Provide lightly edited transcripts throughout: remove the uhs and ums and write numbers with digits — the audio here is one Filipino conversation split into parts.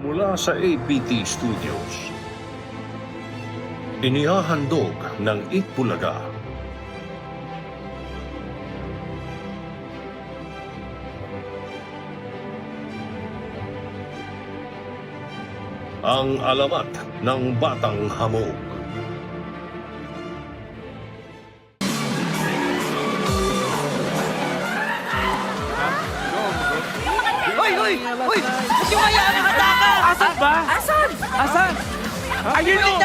Mula sa APT Studios, inihahandog ng Itbulaga ang alamat ng Batang Hamog. Hoy! Hoy! Hoy! Yung kaya nakataka! Asan ba? Asan? Asan? Ayun o!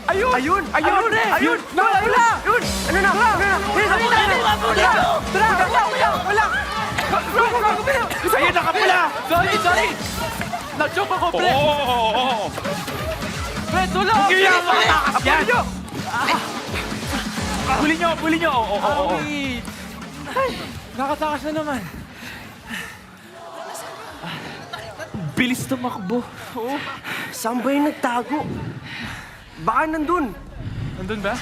Ayun! Ayun! Ayun! Ayun! Wala! Ayun! Ano na? Ano na? Wala! Ayun, nakapula! Sorry! Na-choke ako, pre! Oo! Pre, tulong! Hindi yan! Makatakas yan! Huli nyo! Oo. Ay, nakatakas na naman. Bilis tumakbo. Oo. Saan ba yung nagtago? Baka nandun. Nandun ba?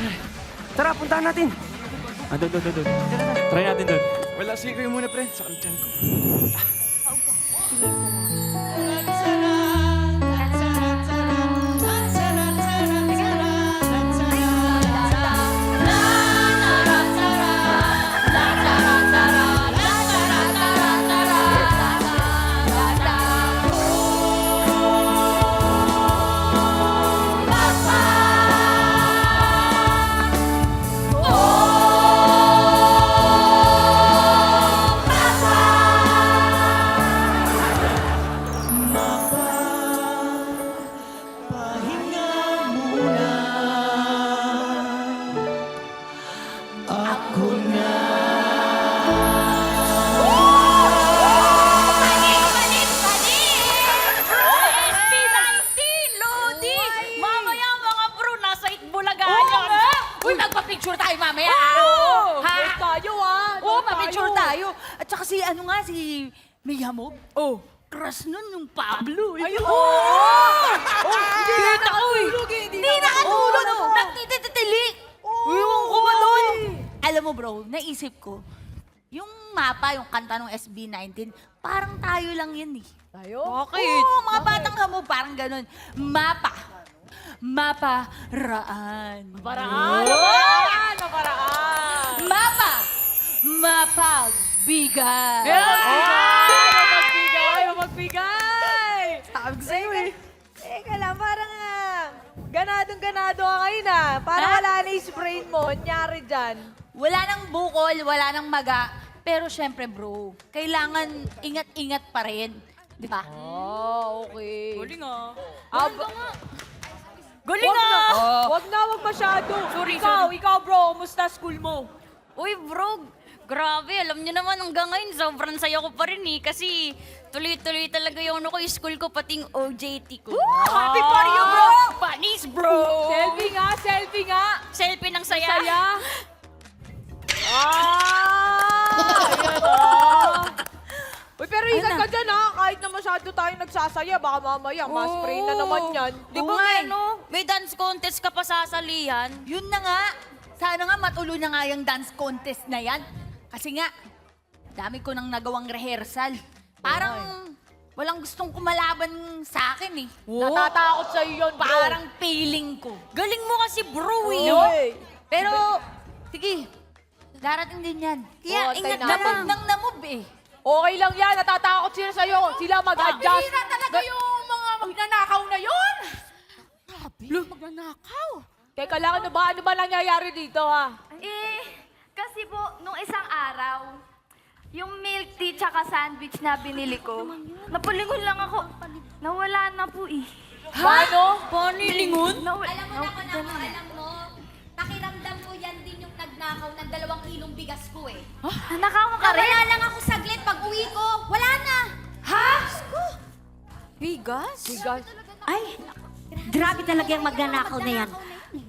Tara, puntahan natin. Doon. Try natin doon. Wala, sige kayo muna, pre. Sa kantiyan ko. Picture tayo mamaya. Oo! Ha? Yes, tayo ah! Oo, Yes, mapicture tayo. At saka si May Hamog. Oh! Crush nun yung Pablo. Ayun! Oo! Hindi Kita ko eh. Hindi nakatulog. Nagtititili. Ewan ko ba doon? Alam mo bro, naisip ko, yung mapa, yung kanta ng SB19, parang tayo lang yan eh. Tayo? Oo, mga batang hamog, parang ganun. Maparaan. Paraan! Oo! Paraan! Mapagbigan. Magbigay! Sabi ko sa'yo eh. Teka lang, parang ganadong-ganado ka ngayon ah. Parang Ha? wala na yung sprain mo. Anyari dyan. Wala nang bukol, wala nang maga. Pero syempre bro, kailangan ingat-ingat pa rin. Di ba? Oh, okay. nga. Galing ah! Wag masyado. Ikaw bro, kumusta school mo? Uy, bro, grabe. Alam niyo naman, hanggang ngayon, sobrang saya ko pa rin eh. Kasi tuloy-tuloy talaga yung yung school ko, pating OJT ko. Happy for you bro! Panis, bro! Selfie nga! Selfie ng saya. Saya! Ayan ah! Uy, pero ingat ka dyan ha! Kahit na masyado tayo nagsasaya, baka mamaya, ma-spray na naman yan. Di ba nga, no? May dance contest ka pa sasalihan. Yun na nga. Sana nga matuloy na nga yung dance contest na yan. Kasi nga, dami ko nang nagawang rehearsal. Parang walang gustong kumalaban sa akin eh. Natatakot sa'yo yun, bro. Parang feeling ko. Galing mo kasi, bro, eh. Uy. Pero, sige, darating din yan. Kaya Oo, ingat tayo natin. namob ng namob eh. Okay lang yan, natatakot sila sa'yo. Sila mag-adjust. Bihira talaga yung mga magnanakaw na yun. Magnanakaw. Teka lang, ano ba nangyayari dito ha? Kasi po, nung isang araw, yung milk tea tsaka sandwich na binili ko, napulingon lang ako. Nawala na po eh. Paano? Panilingon? Alam mo, pakiramdam ko yan din yung nagnakaw ng 2 kilong bigas ko eh. Nanakaw ka rin? Wala lang ako saglit pag uwi ko. Wala na. Ha? Bigas? Bigas. Ay, grabe talaga yung magnanakaw na yan.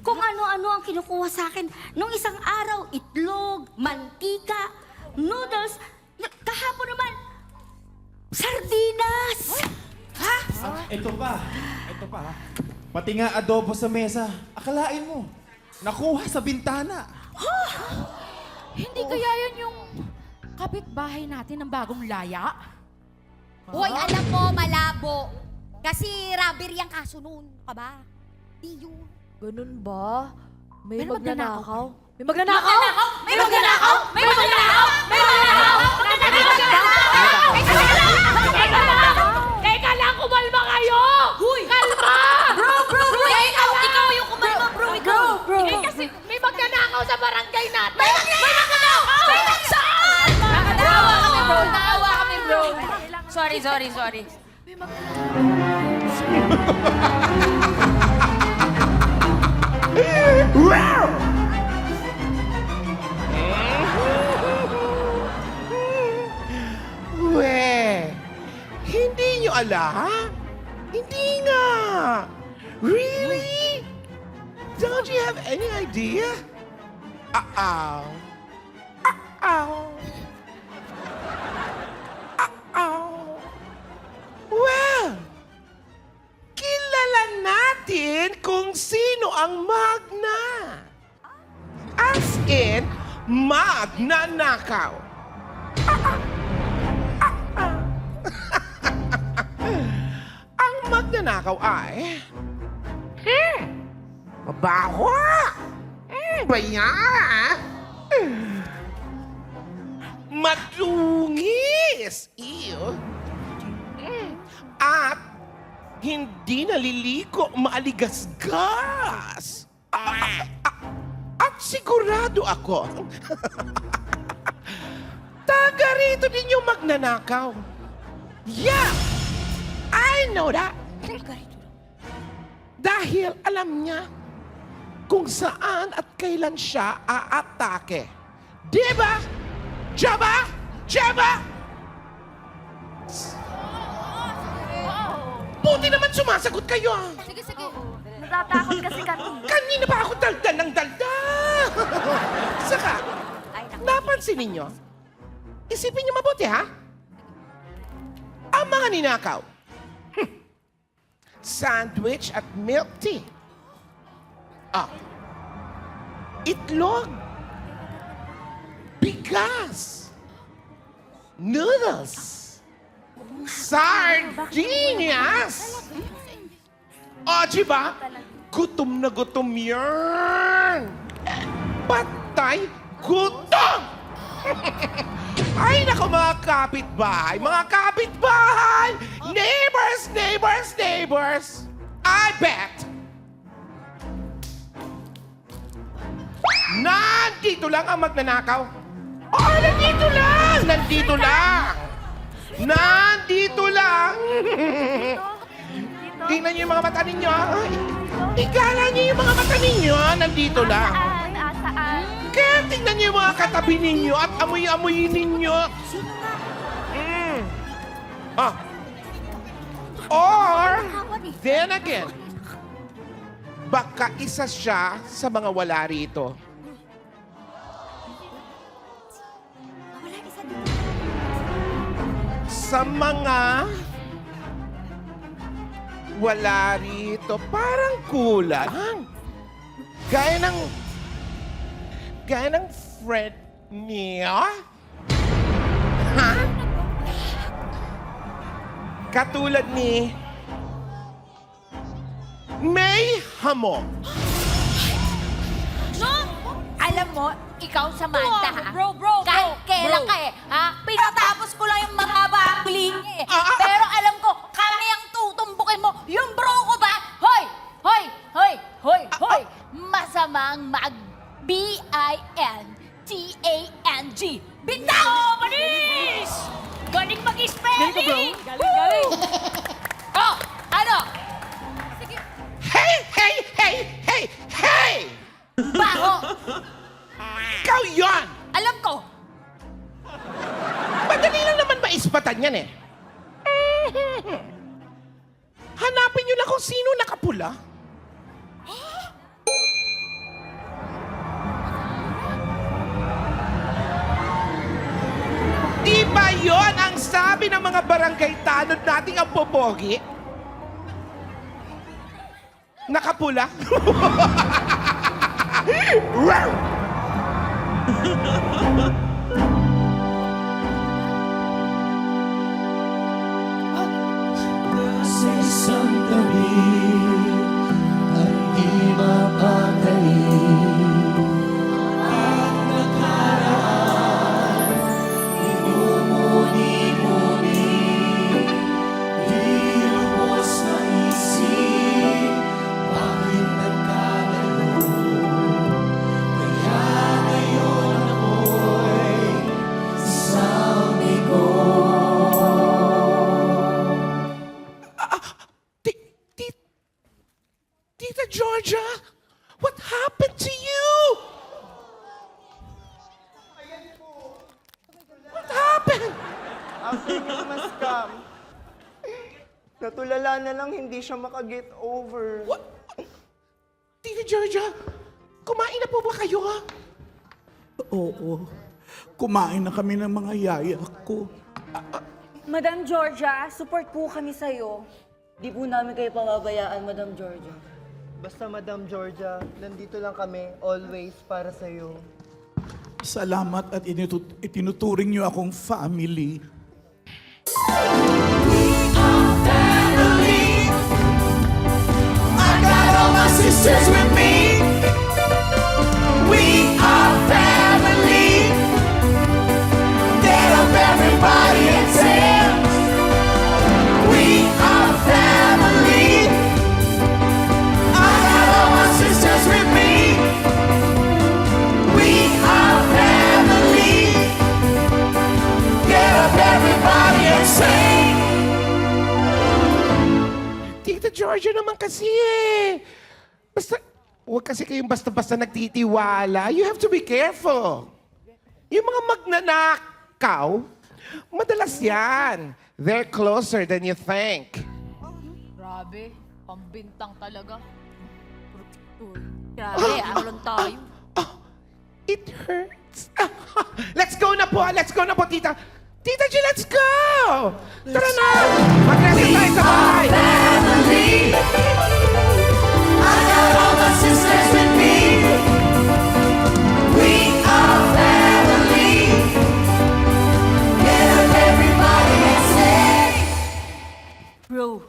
Kung ano-ano ang kinukuha sa akin. Nung isang araw, itlog, mantika, noodles, kahapon naman, sardinas! Ha? Ito pa. Ha? Pati nga adobo sa mesa. Akalain mo, nakuha sa bintana. Hindi kaya yun yung kapitbahay natin ng bagong laya? Hoy, alam mo, malabo. Kasi robbery ang kaso noon. Ka ba? Di yun. Ganun ba? May Pero magnanakaw? May magnanakaw? May magnanakaw! May magnanakaw! May magnanakaw! Teka lang, kumalma kayo! Kalma! Bro! Ikaw yung kumalma, bro! Ikaw! Eh, kasi may magnanakaw sa barangay natin! May magnanakaw! Saan? Naawa kami, bro! Sorry. Hindi nyo alam? Hindi nga. Really? Don't you have any idea? Uh-oh. Well, kilala natin kung sino ang magna. As in, magnanakaw. Ang magnanakaw ay... mabaho! Bayan! Madungis! Iyo! At hindi naliligo, maaligasgas! At sigurado ako, taga rito din yung magnanakaw. Yeah! I know that. Dahil alam niya kung saan at kailan siya aatake. Diba? Jaba? Buti naman sumasagot kayo ah. Sige. Natatakot kasi kami. Kanina pa ako daldal ng daldal. Saka, napansin ninyo? Isipin niyo mabuti ha? Ang mga ninakaw. Sandwich at milk tea. Itlog. Bigas. Noodles. Sardinas. Diba? Gutom na gutom yan. Patay gutom. Ay, naku mga kapitbahay! Mga kapitbahay! Neighbors! I bet! Nandito lang ang magnanakaw. Nandito lang! Tingnan niyo yung mga mata ninyo. Ikala niyo yung mga mata ninyo. Nandito lang. Saan? Kaya tingnan niyo yung mga katabi ninyo at amoy-amoyin ninyo. Or, then again, baka isa siya sa mga wala rito. Sa mga wala rito, parang kulang. Gaya ng friend niya? Ha? Katulad ni May Hamog. No! Alam mo, ikaw Samantha, ha? Bro. Kahit kailan ka ha? Pinatapos ko lang yung mahaba ang bling eh. Ah. Pero alam ko, kami ang tutumbukin mo. Yung bro ko ba? Hoy! Masamang B-I-N-T-A-N-G. Bintang! Panis! Galing mag-spelling! Galing! Oh! Ano? Hey! Baho! Ikaw yon! Alam ko! Madali lang naman maispatan yan eh. Hanapin nyo lang kung sino nakapula. Di ba yon ang sabi ng mga barangay tanod nating ang popogi? Nakapula? sa isang tabi at di mapakali ang nakaraan. Inumuni-muni, di lubos maisip bakit nagkagano. Kaya ngayon ako'y sabi ko. Tita Georgia, what happened to you? What happened? After niya ma-scam, natulala na lang hindi siya makaget over. What? Tita Georgia, kumain na po ba kayo, ha? Oo. Kumain na kami ng mga yaya ko. Madam Georgia, support po kami sa'yo. Di po namin kayo pababayaan, Madam Georgia. Basta Madam Georgia, nandito lang kami always para sa'yo. Salamat at itinuturing niyo akong family. I got all my sisters with me. We are family. Get up everybody and sing. We are family. I got all my sisters with me. We are family. Get up everybody and sing. Tita Georgia naman kasi eh. Basta, huwag kasi kayong basta-basta nagtitiwala. You have to be careful. Yung mga magnanakaw, madalas yan. They're closer than you think. Grabe, pambintang talaga. Grabe, ano lang tayo. It hurts. Let's go na po, tita. Tita G, let's go! Tara na! Mag-rest tayo sa bahay! Family. I got all my sisters with me. We are family. Get up everybody and sing. Bro,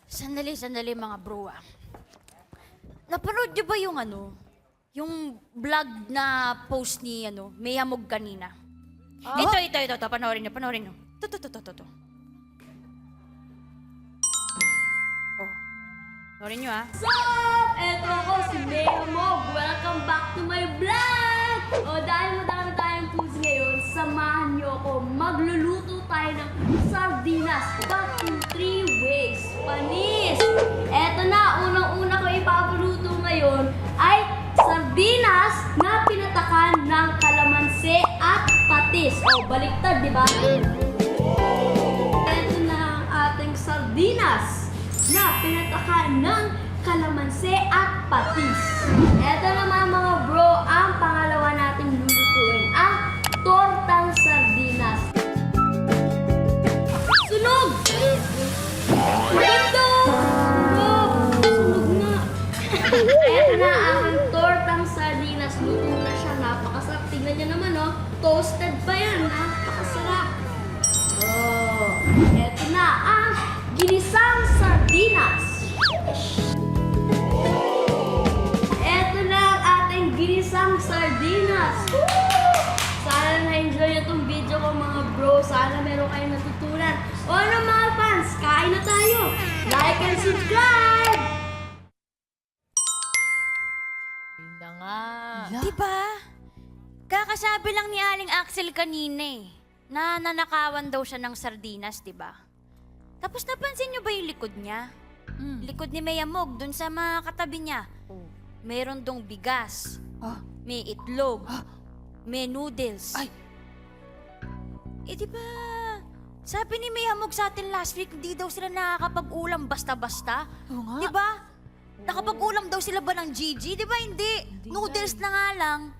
sandali mga bro ah. Napanood niyo ba yung yung vlog na post ni Mia Mog kanina? Ito, panoorin niyo. To. Oh, panoorin niyo ah. So, eto ako si Mea Mog. Welcome back to my vlog! O, dahil madami tayong foods ngayon, samahan niyo ako. Magluluto tayo ng sardinas, but in 3 ways. Panis! Eto na, unang-una ko ipapuluto ngayon ay sardinas na pinatakan ng kalamansi at patis. O, baliktad, di ba? Eto na ang ating sardinas na pinatakan ng kalamansi at patis. Eto naman mga bro, ang pangalawa nating lulutuin, ang tortang sardinas. Sunog! Ganda! Sunog na! Eto na ang tortang sardinas. Luto na siya. Napakasarap. Tignan niyo naman, oh. Toasted pa yan. Napakasarap. Oh. Eto na ang ginisang sardinas. Eto na ang ating ginisang sardinas. Sana na-enjoy nyo itong video ko mga bro. Sana meron kayong natutunan. O ano mga fans, kain na tayo. Like and subscribe! Yun na nga. Diba? Kakasabi lang ni Aling Axel kanina na nanakawan daw siya ng sardinas, diba? Tapos napansin niyo ba yung likod niya? Likod ni Mea Mog, dun sa mga katabi niya. Meron dong bigas. May itlog. May noodles. Ay. Diba? Sabi ni Mea Mog sa atin last week, hindi daw sila nakakapag-ulam basta-basta. Oo nga. Diba? Nakapag-ulam daw sila ba ng Gigi? Diba hindi? Noodles na nga lang.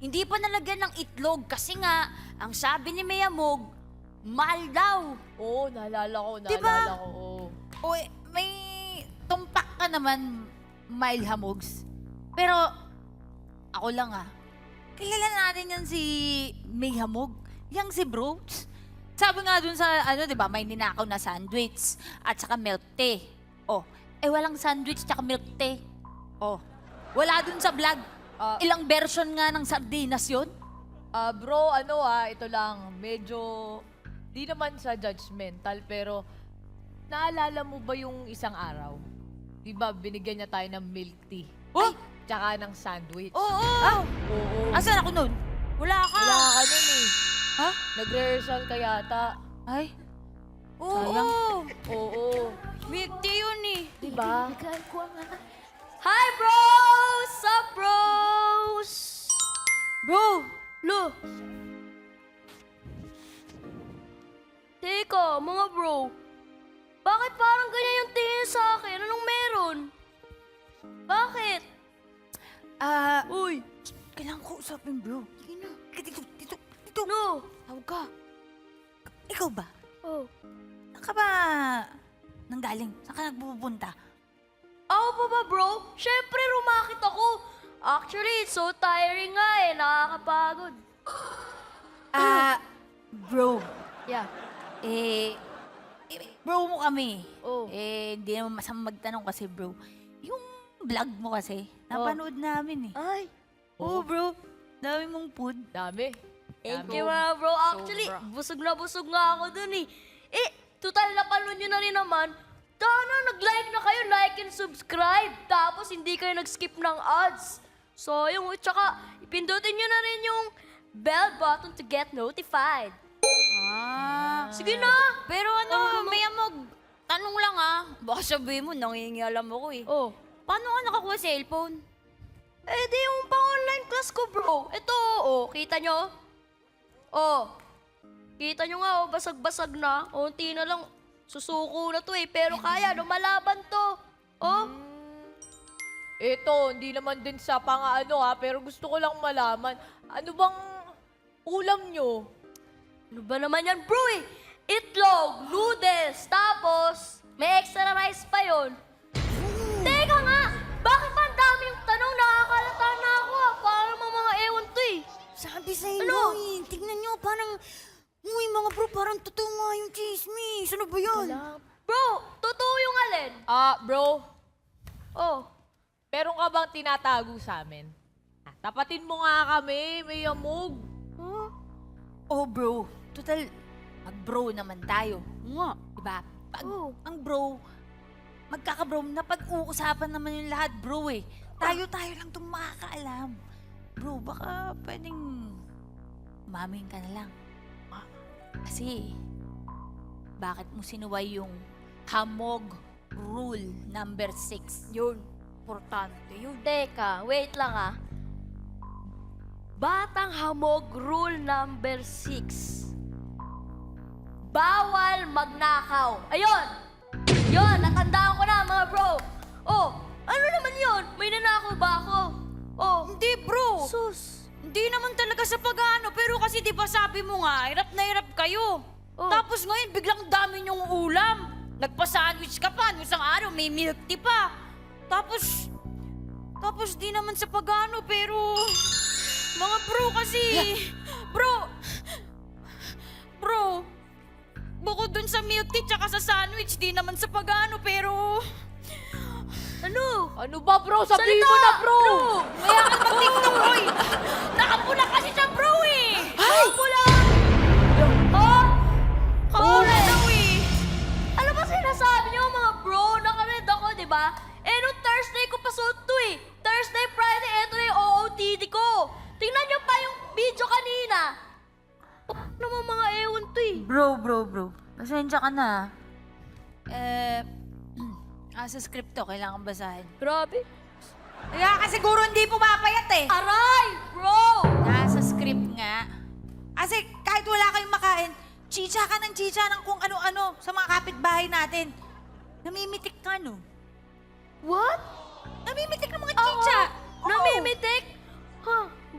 Hindi pa nalagyan ng itlog kasi nga, ang sabi ni Mea Mog, mahal daw. Oo, naalala ko. Diba? Oo. O, may tumpak ka naman, Mile Hamogs. Pero, ako lang kilala natin yan si May Hamog. Yang si bro. Sabi nga dun sa, ano, di ba, may ninakaw na sandwich at saka milk tea. Oh, walang sandwich tsaka milk tea. Oh, wala dun sa vlog. Ilang version nga ng sardinas yun? Bro, ito lang, medyo, di naman sa judgmental, pero naalala mo ba yung isang araw? Di ba, binigyan niya tayo ng milk tea? Oh? Tsaka ng sandwich. Oo! Oo. Asan ako nun? Wala ka. Wala ka nun eh. Ha? Nag-rehearsal ka yata. Ay, Oo. Oo. Milk tea yun eh. Diba? Hi, bros! Sup, bros? Bro, Lo. Teka, mga bro. Bakit parang ganyan yung tingin sa akin? Anong meron? Bakit? uy, kailangan ko usapin, bro. Sige na. Dito. No. Tawag ka. Ikaw ba? Oh. Saan ka ba nanggaling? Saan ka nagpupunta? Ako pa ba, bro? Siyempre, rumakit ako. Actually, it's so tiring nga eh. Nakakapagod. Bro. Yeah. Bro mo kami. Oh. Hindi naman masama magtanong kasi, bro. Yung vlog mo kasi, napanood namin eh. Ay. Oo, bro. Dami mong food. Dami. Thank you, mga bro. Actually, busog na busog nga ako dun eh. Total napanood nyo na rin naman. Sana nag-like na kayo, like and subscribe. Tapos hindi kayo nag-skip ng ads. So, yung tsaka, ipindutin nyo na rin yung bell button to get notified. Sige na! pero may amog. Tanong lang baka sabihin mo, nangingialam ako eh. Oh. Paano ka nakakuha sa cellphone? Di yung pang-online class ko, bro. Ito, kita nyo? Kita nyo nga, basag-basag na. Unti na lang, susuko na to eh. Pero kaya, lumalaban to. Ito, hindi naman din sa pero gusto ko lang malaman, ano bang ulam nyo? Ano ba naman yan, bro eh? Itlog, noodles, tapos may extra rice pa yon. Teka nga, bakit ba ang dami yung tanong? Nakakalata na ako Parang mga ewan to eh. Sabi sa inyo Ano? tignan nyo, parang, uy mga bro, parang totoo nga yung chismis. Ano ba yun? Bro, totoo yung alin? Bro, Oh, meron ka bang tinatago sa amin? Tapatin mo nga kami, may amog. Oh, bro. Total, mag-bro naman tayo. Nga. Diba? Pag ang bro, magkaka-bro, napag-uusapan naman yung lahat, bro eh. Tayo lang itong makakaalam. Bro, baka pwedeng umamin ka na lang. Kasi, bakit mo sinuway yung hamog rule number 6? yun. Importante yun. Teka, wait lang Batang hamog rule number 6. Bawal magnakaw. Ayun! Yun, natandaan ko na mga bro. Ano naman yun? May nanakaw ba ako? Hindi bro. Sus. Hindi naman talaga sa pag-ano, pero kasi di ba sabi mo nga, hirap na hirap kayo. Tapos ngayon, biglang dami niyong ulam. Nagpa-sandwich ka pa, nung isang araw may milk tea pa. Tapos di naman sa pag-ano, pero... Mga bro kasi... Bro, bukod dun sa milk tea tsaka sa sandwich, di naman sa pag-ano, pero... Ano? Ano ba, bro? Sabihin mo na, bro! Kaya ka mag-tiktok, oy! Nakapula kasi siya, bro eh! Nakapula! Kapula daw eh! Ano ba sinasabi niyo mga bro? Naka-red ako, di ba? Nung Thursday ko pa suot to eh. Thursday, Friday, eto na yung OOTD ko. Tingnan niyo pa yung video kanina. Naman mga ewan to eh. Bro. Pasensya ka na. Sa script to, kailangan basahin. Grabe. Kaya ka siguro hindi pumapayat eh. Aray! Bro! Nasa script nga. Kasi kahit wala kayong makain, chicha ka ng kung ano-ano sa mga kapitbahay natin. Namimitik ka, no? What? Namimitik ng mga chicha. Oo. Namimitik?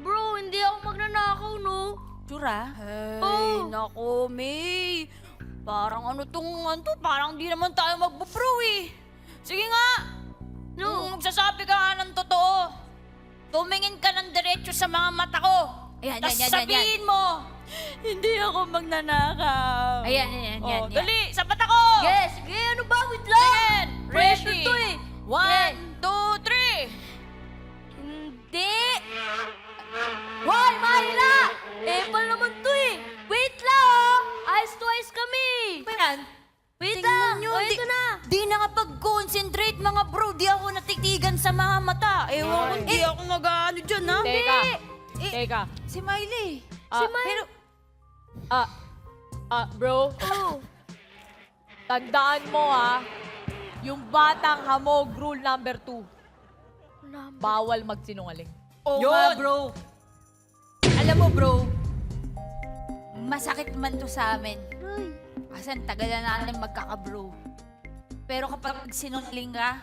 Bro, hindi ako magnanakaw, no? Tsura? Ay, nako, May. Parang parang di naman tayo magbo-bro eh. Sige nga. Nung magsasabi ka nga ng totoo, tumingin ka ng diretso sa mga mata ko. Ayan, Tas yan. sabihin mo, Hindi ako magnanakaw. Ayan, yan. Dali, sapat ako! Yes, sige, ano ba? Wait lang! Pressure Ready? to eh. 1, 2, 3! Hindi! Hoy, Myla! Epal naman to eh. Wait lang oh. Eyes to eyes kami. Ba yan? Wait Tingnan lang. nyo, Wait di- na. Di nakapag-concentrate mga bro. Di ako natitigan sa mga mata. Ewan ko, di ako nag-ano dyan, ha? Teka. Si Miley. Si Myla. Pero, Bro, Oh. tandaan mo yung batang hamog rule number 2. Bawal magsinungaling. oo Yun. nga, bro. Alam mo, bro, masakit man to sa amin. Kasi ang tagal na natin magkaka-bro. Pero kapag sinungaling ka,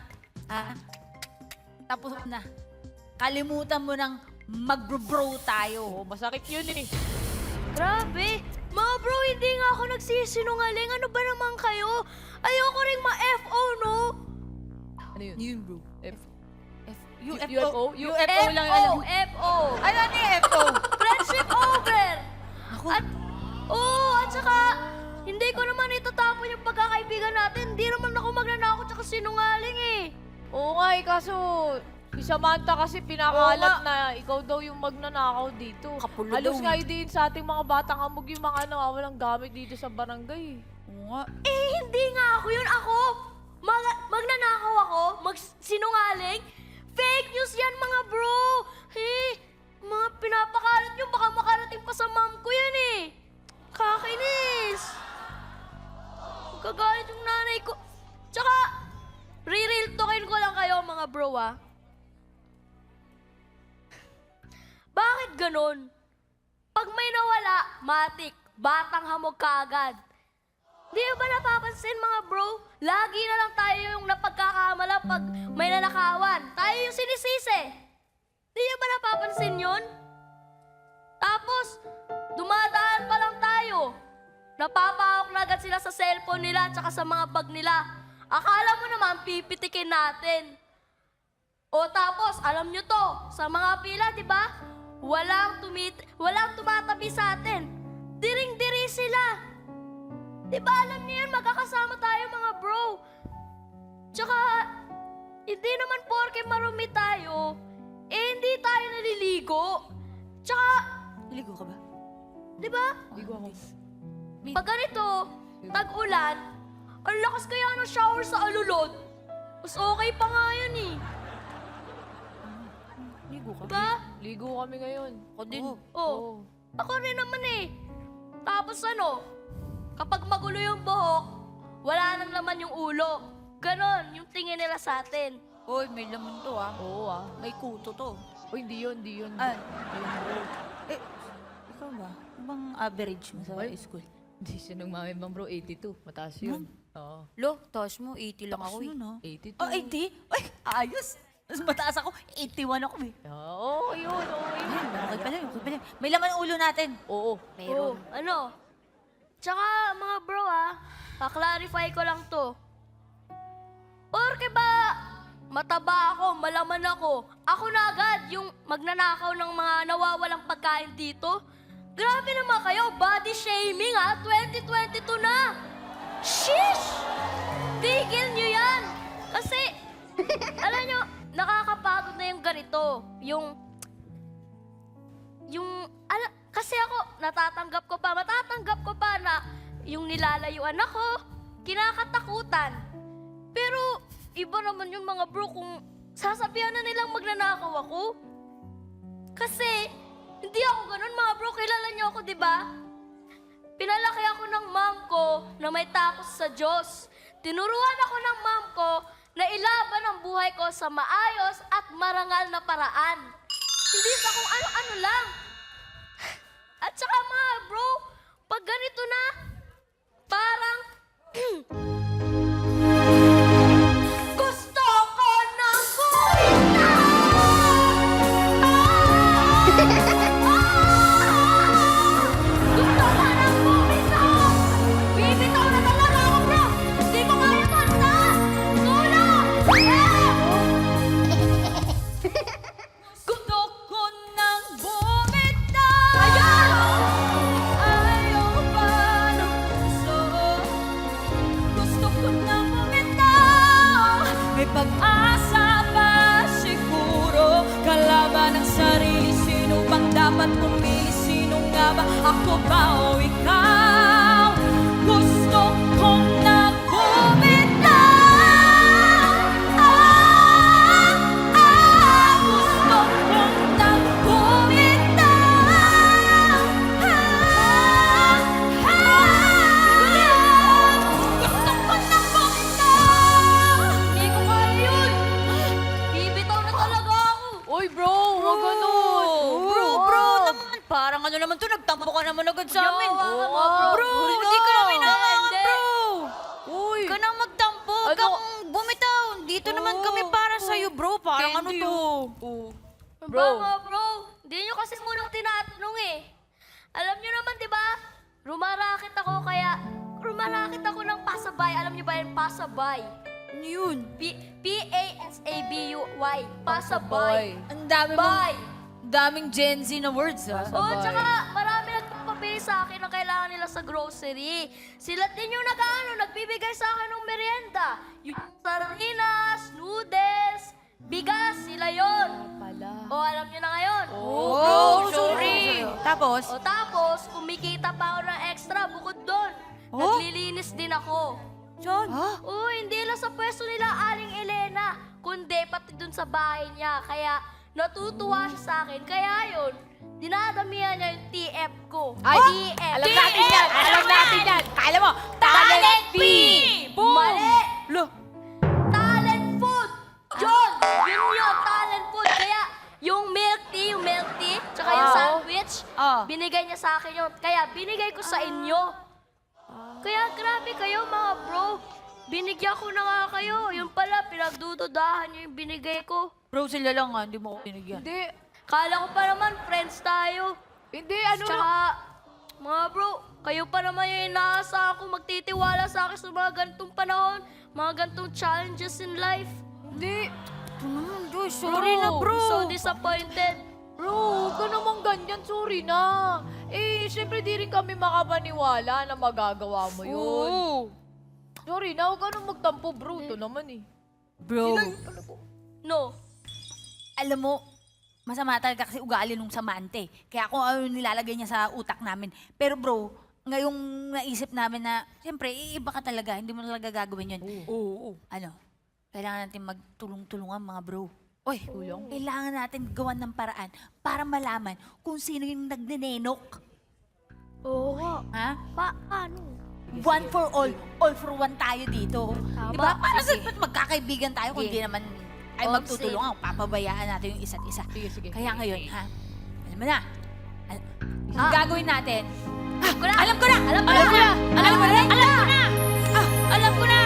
tapos na. Kalimutan mo nang mag-bro tayo. Oh, masakit yun eh. Grabe. Mga bro, hindi nga ako nagsisinungaling. Ano ba naman kayo? Ayoko rin ma-FO, no? Ano yun? Yun, bro. UFO? UFO lang yun. FO. Ano ni FO? Friendship over. At saka, hindi ko naman itatapon yung pagkakaibigan natin. Hindi naman ako magnanakaw tsaka sinungaling eh. Oo nga kaso si Samantha kasi pinakalat na ikaw daw yung magnanakaw dito. Kapulo Halos daw nga eh. din sa ating mga batang amog yung mga walang gamit dito sa barangay. Oo nga. Eh, hindi nga ako yun. Ako, magnanakaw ako, sinungaling. Fake news yan, mga bro. Mga pinapakalat nyo, baka makarating pa sa mom ko yan eh. Kakainis. Kagalit yung nanay ko. Tsaka, re-real talkin ko lang kayo, mga bro, Bakit ganon? Pag may nawala, matik, batang hamog kaagad. Di ba napapansin, mga bro? Lagi na lang tayo yung napagkakamala pag may nanakawan. Tayo yung sinisisi. Di ba napapansin yun? Tapos, dumadaan pa lang tayo. Napapahawak na agad sila sa cellphone nila at sa mga bag nila. Akala mo naman, pipitikin natin. O tapos, alam nyo to, sa mga pila, di ba? Walang tumatabi sa atin. Diring-diri sila. Di ba alam niyo yun, magkakasama tayo mga bro. Tsaka, hindi naman porke marumi tayo, hindi tayo naliligo. Tsaka, Naligo ka ba? di ba? Ligo ako. Pag ganito, tag-ulan, ang lakas kaya ng shower sa alulod. Mas okay pa nga yan eh. Naligo ka? Diba? Ligo kami ngayon. Ako din. Oh. Ako rin naman eh. Tapos kapag magulo yung buhok, wala nang laman yung ulo. Ganon, yung tingin nila sa atin. Hoy, may laman to Oo May kuto to. Oh, hindi yun. Ayun, bro. Ikaw ba? Ano bang average mo sa school? Hindi siya nung mami bang bro, 82. Mataas yun. Oo. Lo, taas mo, 80 lang ako eh. 82. Oh, 80? Ay, ayos! Mas mataas ako, 81 ako eh. Oo, yun. Ayun, okay pa lang. May laman ang ulo natin. Oo. Meron. Tsaka mga bro pa-clarify ko lang to. Porke ba mataba ako, malaman ako na agad yung magnanakaw ng mga nawawalang pagkain dito? Grabe naman kayo, body shaming 2022 na! Sheesh! Tigil nyo yan! Kasi, alam nyo, nakakapagod na yung ganito. Kasi ako, matatanggap ko pa na yung nilalayuan ako, kinakatakutan. Pero, iba naman yung mga bro kung sasabihan na nilang magnanakaw ako. Kasi, hindi ako ganun mga bro, kilala niyo ako, di ba? Pinalaki ako ng mom ko na may takot sa Diyos. Tinuruan ako ng mom ko na ilaban ang buhay ko sa maayos at marangal na paraan. Hindi sa kung ano-ano lang. At saka mga bro, pag ganito na, parang gusto ko ng bumitaw! Gusto ko ng bumitaw! Bibitaw na talaga ako, bro! Hindi ko kaya manta! Tulong! Gusto ko nang bumitaw! Ayan! Ay, pag-asa pa siguro. Kalaban ng sarili, sino bang dapat pumili? Sino nga ba? Ako ba o ikaw? Gusto kong nagbumitaw. Gusto kong nagbumitaw. Gusto kong nagbumitaw. Hindi ko kaya yun! Bibitaw na talaga ako! Uy, bro, wag ganun. Bro naman. Parang ano naman to, nagtampo ka naman agad sa amin. Hawakan mo, bro. Bro, hindi ka namin nahawakan, Hindi. bro. Uy. Huwag ka nang magtampo, huwag Ano? kang bumitaw. Dito naman kami para sa'yo, bro. Parang ano Candy, to? Bro, bro, hindi nyo kasi munang tinatanong eh. Alam nyo naman, di ba? Rumarakit ako ng pasabay. Alam nyo ba yung pasabay? Ano yun? P-A-S-A-B-U-Y. Pasabay. Ang dami Bye. daming Gen Z na words, ha? Oo, tsaka marami nagpapabili sa akin na kailangan nila sa grocery. Sila din yung nagbibigay sa akin ng merienda. Yung sardinas, noodles, bigas, sila yon. O, alam nyo na ngayon. Oh, sorry. Tapos? O tapos, kumikita pa ako ng extra bukod doon. Naglilinis din ako. John? Oo, hindi lang sa pwesto nila Aling Elena, kundi pati dun sa bahay niya. Kaya natutuwa siya sa akin. Kaya yun, dinadamihan niya yung TF ko. Ay, TF. alam natin yan. Alam natin yan. Kala mo, talent P! Mali! Lo, Talent food! John! Yun, talent food. Kaya yung milk tea, tsaka yung sandwich, binigay niya sa akin yun. Kaya binigay ko sa inyo. Kaya grabe kayo mga bro. Binigyan ko na nga kayo. Yung pala, pinagdududahan niyo yung binigay ko. bro, sila lang nga, hindi mo ako binigyan. Hindi. Kala ko pa naman, friends tayo. Hindi, ano Tsaka, mga bro, kayo pa naman yung inaasa ako magtitiwala sa akin sa mga gantong panahon, mga gantong challenges in life. Hindi. Sorry na, bro. So disappointed. Bro, huwag ka naman ganyan. Sorry na. Eh, syempre di rin kami makapaniwala na magagawa mo yun. Sorry na, huwag ka nang magtampo, bro. Ito naman eh. Bro, No. alam mo, masama talaga kasi ugali nung samante. Kaya kung ano nilalagay niya sa utak namin. Pero bro, ngayong naisip namin na, siyempre, iiba ka talaga. Hindi mo talaga gagawin yun. Oo. Ano, kailangan natin magtulong-tulungan mga bro. Oy, kailangan natin gawan ng paraan para malaman kung sino yung nagnenenok. Oo nga. Ha? Paano? One for all for one tayo dito. Di ba? Paano sa magkakaibigan tayo kung di naman ay Oh, magtutulungan, papabayaan natin yung isa't isa. Sige. Kaya ngayon, ha? Alam mo na. Ang gagawin natin. Alam ko na! Alam ko na! Alam ko na! Alam ko na! Alam ko na!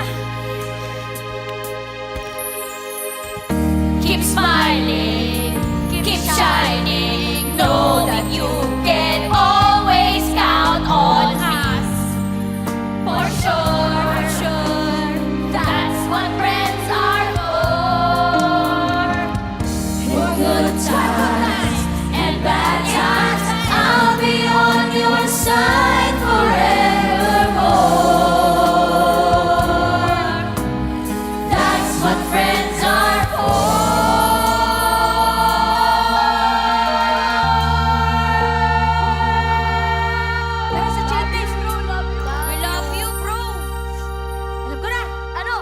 Keep smiling, keep shining, know that you can always count on us. For sure, that's what friends are for. For good times and bad times, I'll be on your side forevermore. That's what friends are for. Pero sa Chinese, bro, love you. We love you, bro. Alam ko na. Ano?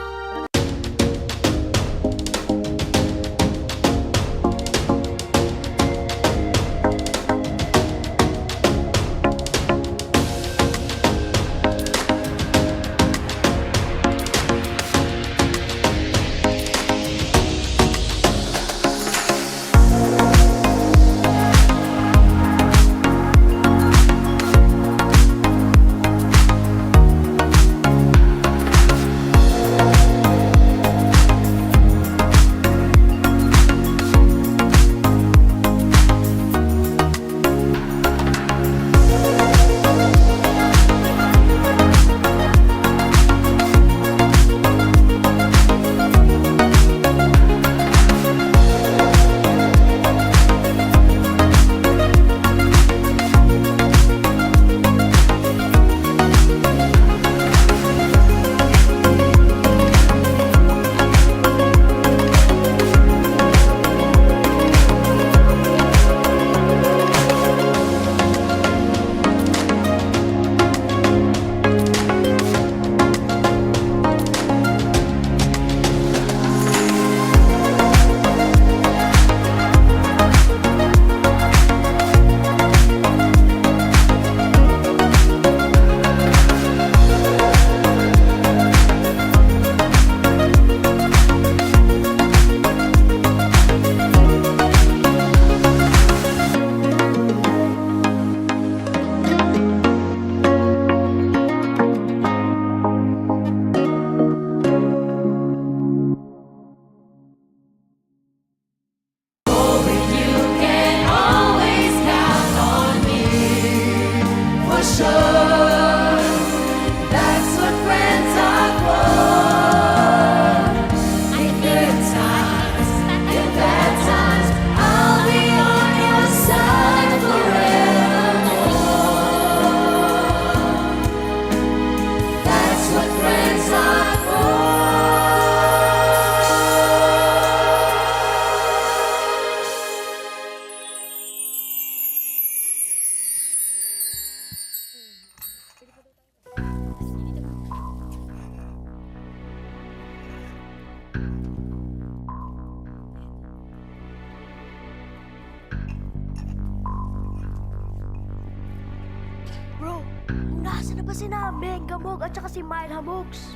ba sina Meg Hamog at saka si Mile Hamogs?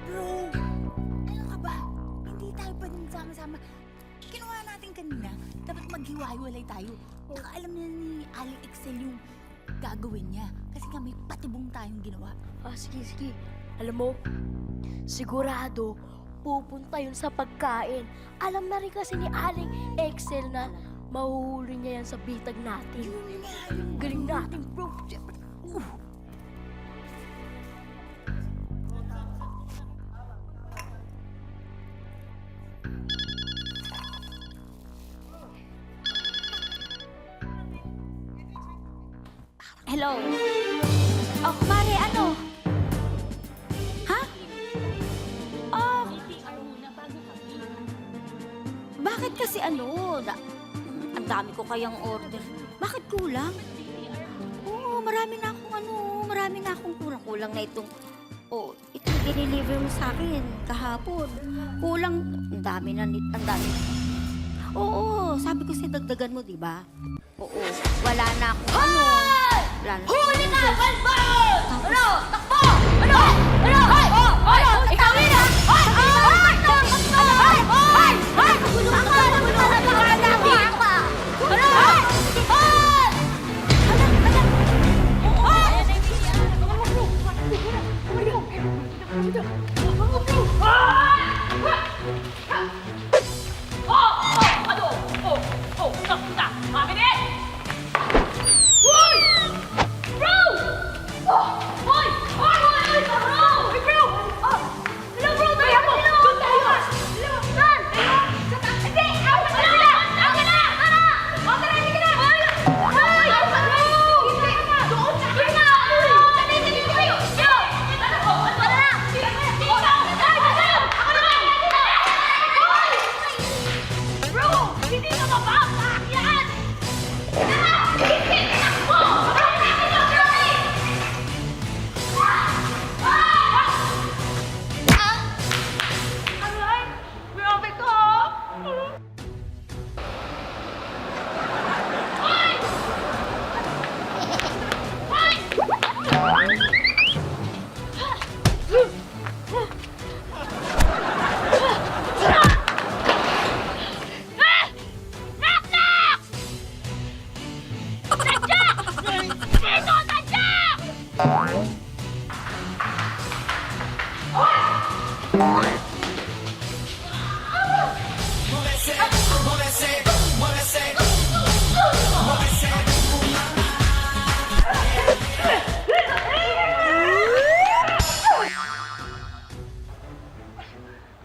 Bro, ano ka ba? Hindi tayo pwedeng sama-sama. Kinuha natin kanina, dapat maghiwa-hiwalay tayo. Baka alam na ni Ali Excel yung gagawin niya. Kasi nga may patibong tayong ginawa. Sige. Alam mo, sigurado, pupunta yun sa pagkain. Alam na rin kasi ni Aling Excel na mahuhuli niya yan sa bitag natin. Galing natin, bro. Hello? Oh, Mare, ano? Ha? Oh. Bakit kasi ano? Ang dami ko kayang order. Bakit kulang? Oo, marami na akong kulang na itong... Oh, itong diniliver mo sa akin kahapon. Kulang, ang dami. Oo, sabi ko dagdagan mo, di ba? Oo, wala na akong Wala na. Huli ka! Balbon! Ano? Takbo! Ano? Hoy! Hoy! Ikaw rin ah! Hoy! Hoy! Hoy! Hoy!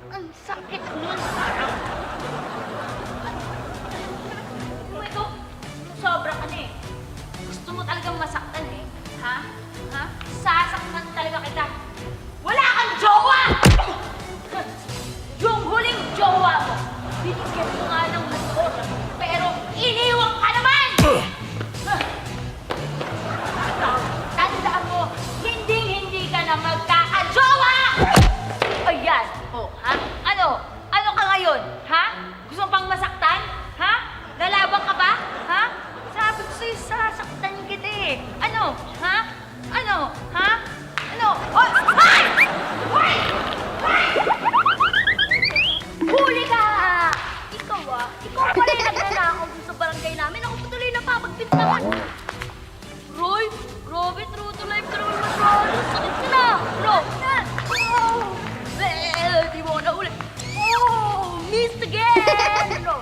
Ang sakit nun. Ito, sobra ka na eh. Gusto mo talagang masaktan eh. Ha? Ha? Sasaktan talaga kita. Wala kang jowa! Yung huling jowa mo, binigyan mo nga ng motor, pero iniwan ka naman! Tandaan mo, hindi ka na magkakajowa! Ayan, oh, ha? Ano? Ano ka ngayon? Ha? Gusto mo pang masaktan? Ha? Lalaban ka ba? Ha? Sabi ko sa'yo, sasaktan kita eh. Ano? Ha? Ano? Ha? Ano? Oh! Ay! Ay! Huli ka! Ikaw pala yung nagnanakaw dun sa barangay namin. Ako patuloy na papagbintangan. Roy, grabe, true to life ka naman masyado. Sakit ka na! Bro! Di mo na ulit. Oh! Missed again! Bro!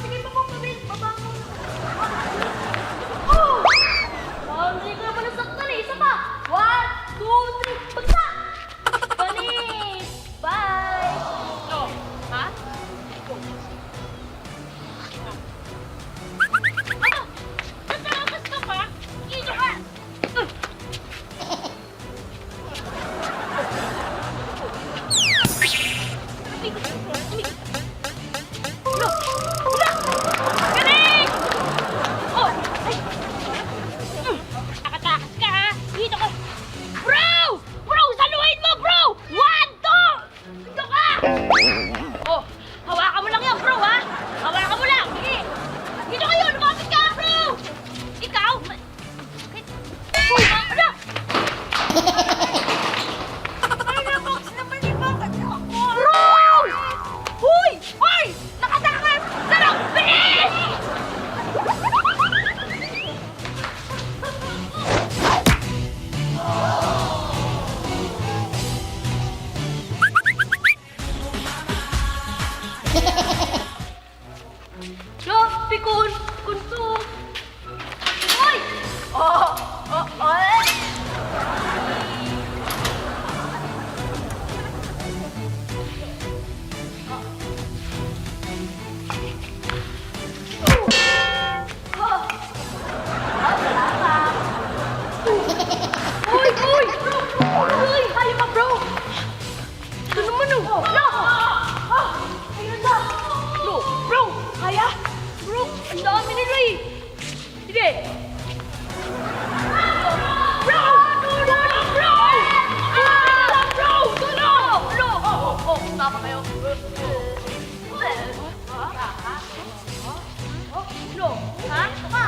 Sige, baba mo. Hindi ko naman nasaktan eh. Isa pa. 1, 2, 3, bagsak! Panis! Bye! Oh, ha? Ano? Natarakas ka pa? Ino ka! kunto. Hoy! Ay! Uy! Uy! Uy! Hayop ka, bro! Ito naman, oh! No! Ayun na! Bro! Bro! Kaya? Bro! Ang dami nila eh! Sige! Bro! Tulong! Bro! Tulong! Bro! Tulong! Bro! Oh! Tama kayo. No! Ha? Tama!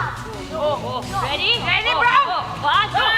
Ready? Ready, bro! One, two!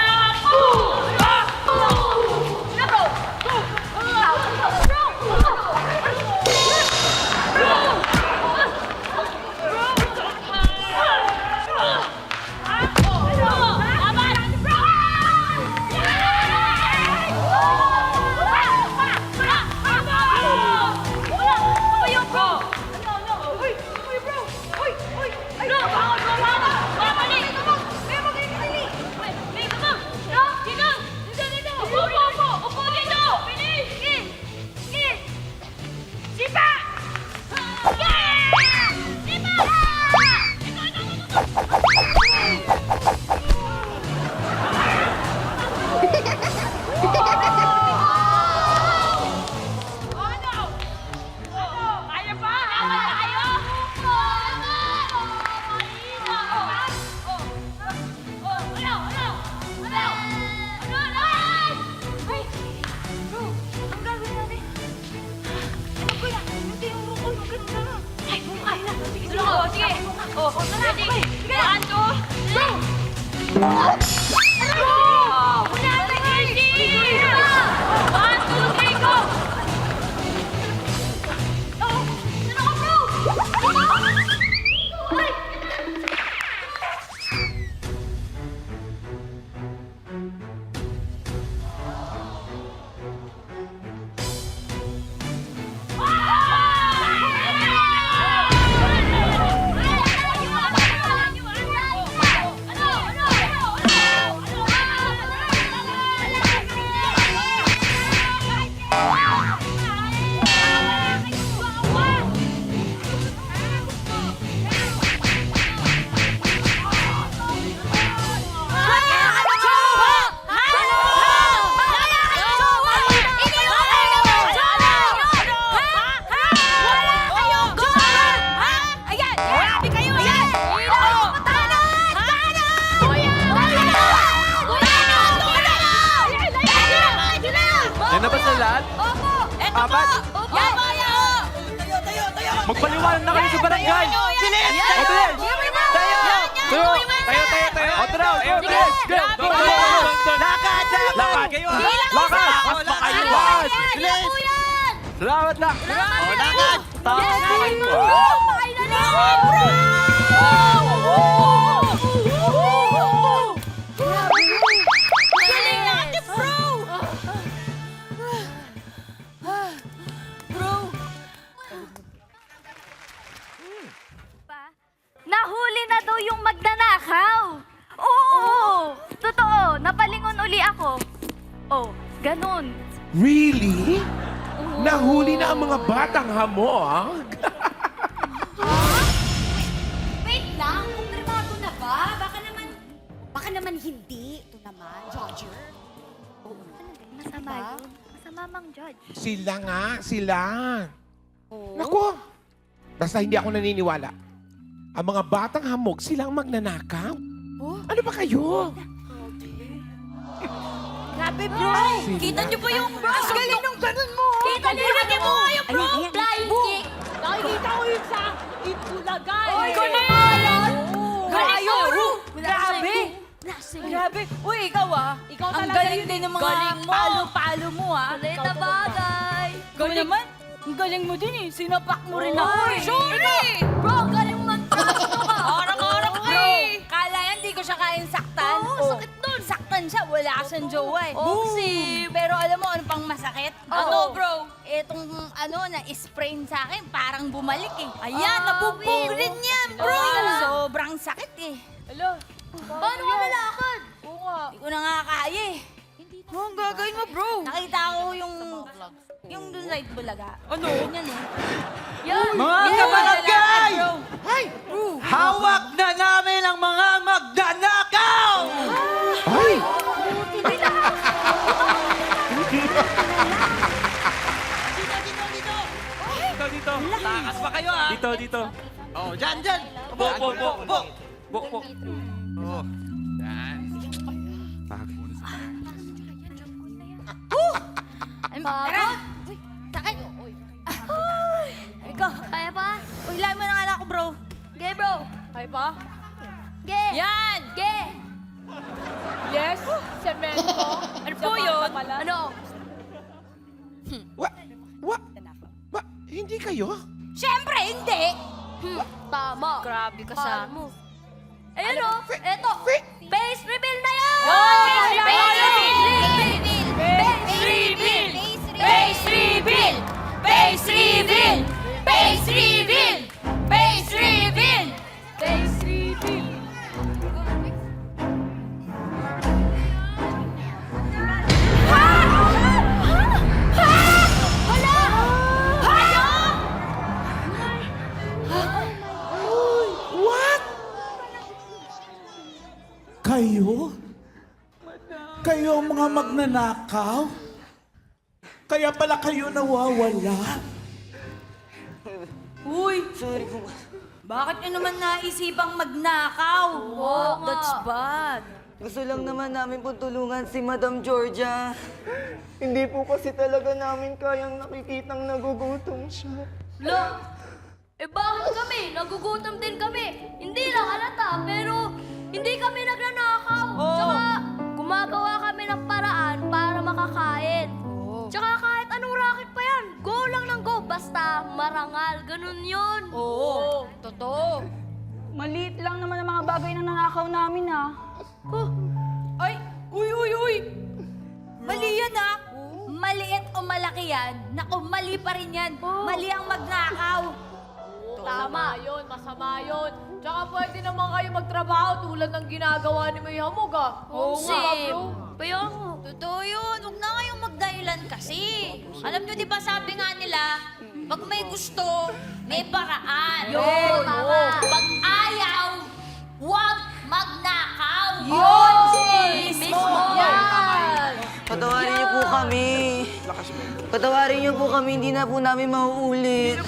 Yan na ba sa lahat? Opo! Eto Apat? po! Yan! Magpaliwanag na kayo sa barangay! Bilis! O, bilis! Tayo! Tayo! O, tara! Bilis! Go! Go! Go! Lakad! Lakad kayo! Lakad! Mas makaiwas! Bilis! Salamat lang! O, lakad! Tama! Galing natin, bro! Bro! Nahuli na daw yung magnanakaw. Oo! Totoo, napalingon uli ako. Oh, ganun. Really? Nahuli na ang mga batang hamog? Wait lang, kumpirmado na ba? Baka naman hindi. Ito naman, Roger. Masama yun. Masama mang judge. Sila nga, sila. Naku, basta hindi ako naniniwala. Ang mga batang hamog, silang magnanakaw. Ano ba kayo? Grabe, bro! Kita niyo ba yung bro? Ang galing nung ganun mo! Kita niyo mo kayo, bro! Flying kick! Nakikita ko yun sa Itbulaga! Oy, galing! Galing, bro! Grabe! Grabe! Uy, ikaw Ikaw ang galing din ng mga palo-palo mo Galing na bagay. Galing naman! Ang galing mo din eh! Sinapak mo rin ako eh! Sorry! Bro, galing mag-trasto ka. Orak-orak ka eh! Kala yan, di ko siya kayang saktan. Oo, sakit dun! Saktan siya, wala ka siyang jowa eh. Boom! Pero alam mo ano pang masakit? Ano, bro? Etong na-sprain sa akin, parang bumalik eh. Ayan, nabugbog rin yan, bro! Sobrang sakit eh. Alo, Paano ka nalakad? oo nga. Hindi ko na nga kaya eh. Ano ang gagawin mo, bro? Nakita ko yung dun sa Itbulaga. Ano? Ganyan eh. Yan! Mga kabarangay! Ay! Hawak na namin ang mga magnanakaw! Ay! Dito. Takas pa kayo, ha? Dito. Oh, dyan. Po. Oh. Yan. Tara! Sakit! Ikaw, Kaya pa? uy, lahat mo ng anak ko, bro. Ge, bro! Kaya pa? Ge! Yan! Ge! Yes, semento. Ano po yun? Ano? Hindi kayo? Siyempre, hindi! Tama. Grabe ka sa... Mo. Ayun o, eto. Face reveal na yan! Face reveal! Face reveal! Face reveal! Face reveal! Face reveal! Face reveal! What? Kayo? Kayo ang mga magnanakaw? Kaya pala kayo nawawala? Uy! Sorry po. Bakit nyo naman naisipang magnakaw? Oo nga. That's bad. Gusto lang naman namin po tulungan si Madam Georgia. Hindi po kasi talaga namin kayang nakikitang nagugutom siya. Lo, bakit kami? Nagugutom din kami. Hindi lang halata, pero hindi kami nagnanakaw. Tsaka gumagawa kami ng paraan para makakain. Tsaka kahit anong racket pa yan, go lang ng go. Basta marangal, ganun yun. Oo, totoo. Maliit lang naman ang mga bagay na nanakaw namin ha. Ay! Uy! Mali yan ah! Maliit o malaki yan, naku, mali pa rin yan. Mali ang magnakaw. Tama yun, masama yun. Tsaka pwede naman kayo magtrabaho tulad ng ginagawa ni May Hamog, ah. Oo nga, bro. Kaya nga. Totoo yun. Huwag na kayong magdahilan kasi. Alam nyo, di ba sabi nga nila, pag may gusto, may paraan. Yun, oo. Pag ayaw, huwag magnakaw. Yun! Mismo. Yan! Patawarin niyo po kami. Patawarin niyo po kami, hindi na po namin mauulit.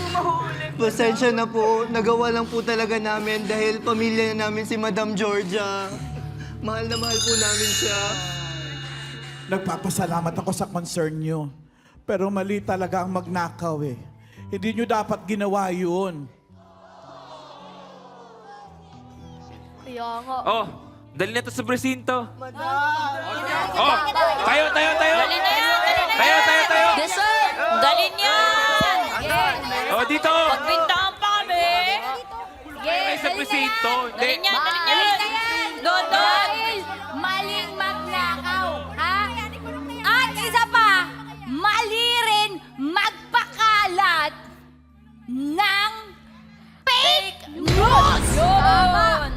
Pasensya na po, nagawa lang po talaga namin dahil pamilya na namin si Madam Georgia. Mahal na mahal po namin siya. Nagpapasalamat ako sa concern nyo. Pero mali talaga ang magnakaw eh. Hindi nyo dapat ginawa yun. Kaya nga. Oh, dali na to sa presinto. Oh, tayo. Tayo. Yes, sir. Dalin yan. Oh, dito. Pagbintahan pa kami. Tayo sa presinto. Dalin yan. Doon. Maling magnakaw, ha? At isa pa, mali rin magpakalat ng fake news! Yun!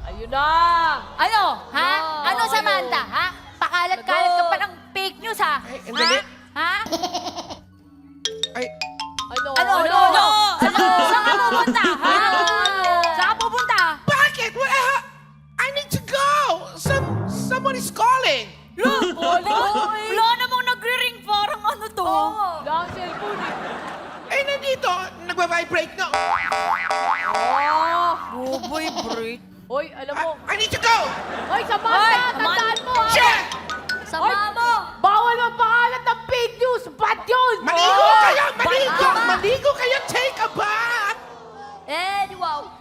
Ayun na! Ano, ha? Ano, Samantha, ha? Pakalat-kalat ka pa ng fake news, ha? Andali. Ha? Ay, Ano? Saan ka pupunta, ha? Saan ka pupunta? bakit? I need to go! Someone is calling! Wala namang nagre-ring parang ano to. Wala ang cellphone eh. Nandito, nagva-vibrate na. Boboy, break. Hoy, alam mo. I need to go! Hoy, Samantha! Tandaan mo, ha? Shit! Sama mo! Bawal magpakalat ng fake news! Bad yun! Maligo kayo! Maligo kayo! Take a bath! Wow!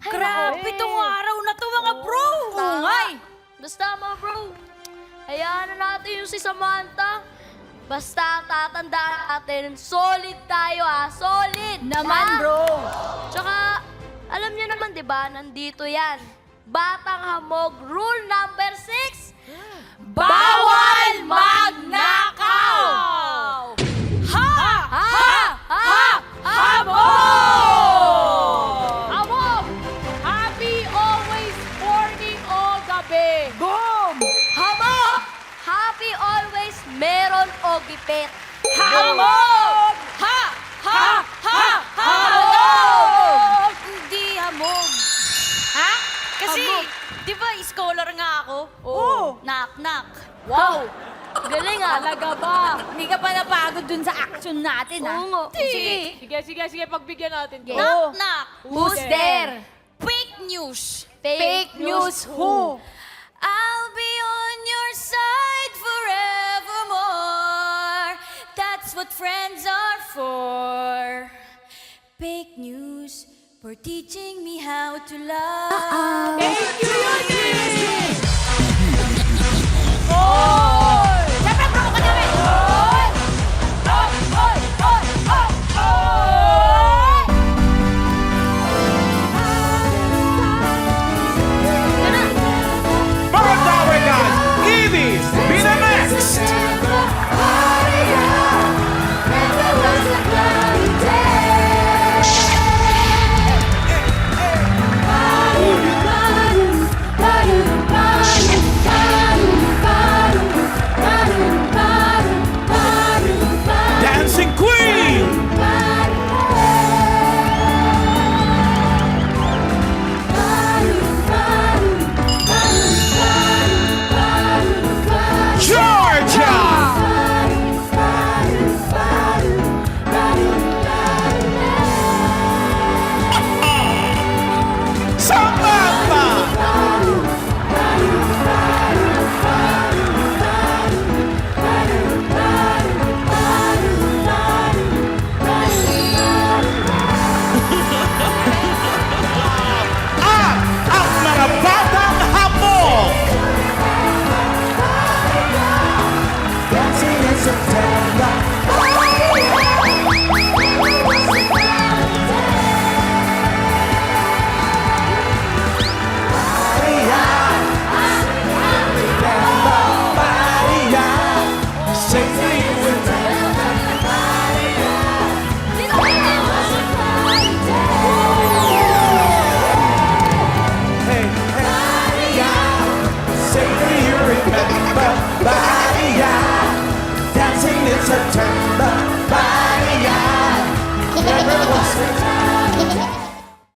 Grabe tong araw na to mga bro. Ungay. Basta mga bro, hayaan na natin yung si Samantha. Basta tatandaan natin, solid tayo solid! Naman, Ha? bro. Tsaka, alam niyo naman, di ba, nandito yan. Batang Hamog, rule number 6. Bawal magnakaw! Ha! malupit. Hamog! Ha! Ha! Ha! Hamog! Hindi hamog. Ha? Kasi, Hamog. di ba, scholar nga ako? Oo. Knock-knock. Wow! Galing ah. Talaga ba? Hindi ka pa napagod dun sa action natin, ha? Oo nga. Sige. Sige, pagbigyan natin to. Knock-knock. Who's there? Fake news. Fake news who? I'll be on your side forevermore. That's what friends are for. Fake news for teaching me how to love. Siyempre, bro, ka namin! Mga Tower Guys, Ibis, Binamax! Dancing Queen! Georgia! Samantha! At ang mga batang hamog! Dancing in September.